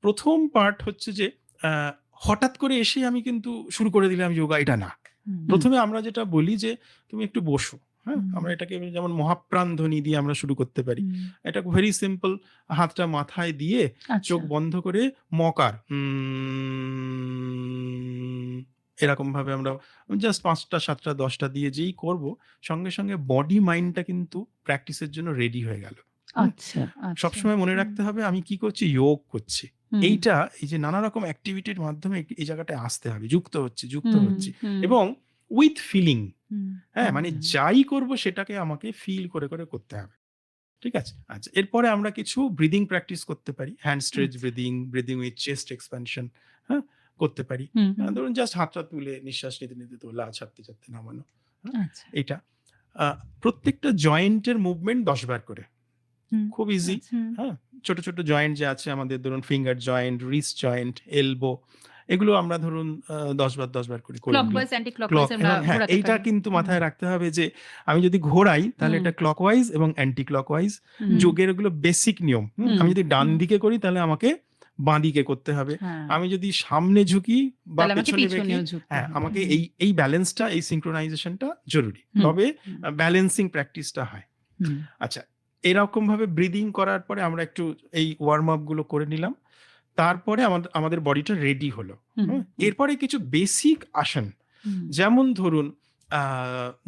প্রথম পার্ট হচ্ছে যে হঠাৎ করে এসে আমি কিন্তু শুরু করে দিলাম যোগা, এটা না। প্রথমে আমরা যেটা বলি যে তুমি একটু বসো। হ্যাঁ, আমরা এটাকে যেমন মহাপ্রাণ ধ্বনি দিয়ে আমরা শুরু করতে পারি। এটা ভেরি সিম্পল, হাতটা মাথায় দিয়ে চোখ বন্ধ করে মকার এরকম ভাবে আমরা জাস্ট 5টা 7টা 10টা দিয়ে যেই করব, সঙ্গে সঙ্গে বডি মাইন্ডটা কিন্তু প্র্যাকটিসের জন্য রেডি হয়ে গেল। আচ্ছা, সবসময় মনে রাখতে হবে আমি কি করছি, যোগ করছি। এইটা এই যে নানা রকম অ্যাক্টিভিটির মাধ্যমে এই জায়গাটায় আসতে হবে, যুক্ত হচ্ছি এবং উইথ ফিলিং। হ্যাঁ, মানে যাই করব সেটাকে আমাকে ফিল করে করে করতে হবে। ঠিক আছে? আচ্ছা, এরপরে আমরা কিছু ব্রিদিং প্র্যাকটিস করতে পারি। Hand stretch breathing with chest expansion, হ্যাঁ, করতে পারি। ধরুন জাস্ট হাতটা তুলে নিঃশ্বাস নিতে নিতে তোলা, ছাড়তে ছাড়তে নামানো। এটা প্রত্যেকটা জয়েন্টের মুভমেন্ট 10 বার করে, খুব ইজি। হ্যাঁ, ছোট ছোট জয়েন্ট যে আছে আমাদের, ধরুন finger joint, wrist joint, elbow, এগুলো আমরা ধরুন 10 বার করে করে ক্লকওয়াইজ অ্যান্টি ক্লকওয়াইজ আমরা হ্যাঁ, ঘোরাতে এইটা পারি। কিন্তু মাথায় রাখতে হবে যে আমি যদি ঘোরাই তাহলে এটা ক্লকওয়াইজ এবং অ্যান্টি ক্লকওয়াইজ। যোগের ওগুলো বেসিক নিয়ম। আমি যদি ডান দিকে করি তাহলে আমাকে বাঁ দিকে করতে হবে। আমি যদি সামনে ঝুঁকি বা পেছনে বেঁকে, হ্যাঁ, আমাকে এই ব্যালেন্সটা, এই সিঙ্ক্রোনাইজেশনটা জরুরি, তবে ব্যালেন্সিং প্র্যাকটিসটা হয়। আচ্ছা, এরকম ভাবে ব্রিদিং করার পরে আমরা একটু এই ওয়ার্ম আপ গুলো করে নিলাম, তারপরে আমাদের বডিটা রেডি হলো। এরপরে কিছু বেসিক আসন, যেমন ধরুন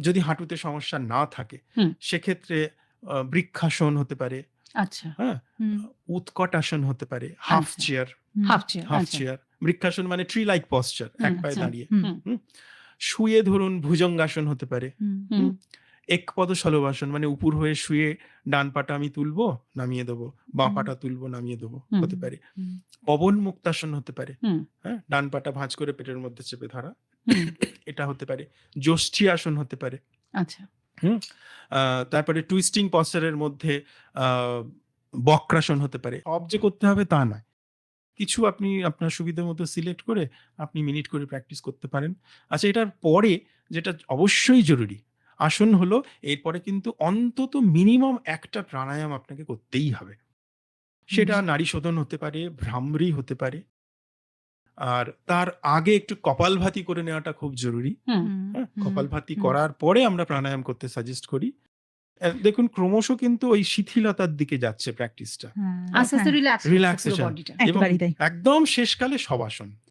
যদি হাঁটুতে সমস্যা না থাকে সেক্ষেত্রে বৃক্ষাসন হতে পারে। আচ্ছা, হ্যাঁ, উৎকট আসন হতে পারে, হাফ চেয়ার। বৃক্ষাসন মানে ট্রি লাইক পশ্চার, এক পায়ে দাঁড়িয়ে। শুয়ে ধরুন ভুজঙ্গাসন হতে পারে। একপদ শলভাসন মানে উপর হয়ে শুয়ে ডান পাটা আমি তুলবো, নামিয়ে দেবো, বাঁ পাটা তুলবো, নামিয়ে দেবো, হতে পারে। পবন মুক্তাসন হতে পারে। হ্যাঁ, ডান পাটা ভাঁজ করে পেটের মধ্যে চেপে ধরা, এটা হতে পারে। যষ্ঠী আসন হতে পারে। আচ্ছা, তারপরে টুইস্টিং পশ্চারের মধ্যে বক্রাসন হতে পারে। সব যে করতে হবে তা নয়, কিছু আপনি আপনার সুবিধা মতো সিলেক্ট করে আপনি মিনিট করে প্র্যাকটিস করতে পারেন। আচ্ছা, এটার পরে যেটা অবশ্যই জরুরি আসন হলো, এরপরে কিন্তু অন্তত মিনিমাম একটা প্রাণায়াম আপনাকে করতেই হবে। সেটা নাড়ি শোধন হতে পারে, ভ্রামরি হতে পারে, আর তার আগে একটু কপালভাতি করে নেওয়াটা খুব জরুরি। কপালভাতি করার পরে আমরা প্রাণায়াম করতে সাজেস্ট করি। দেখুন ক্রমশ কিন্তু ওই শিথিলতার দিকে যাচ্ছে প্র্যাকটিসটা, রিল্যাক্সেশন, এবং একদম শেষকালে শবাসন।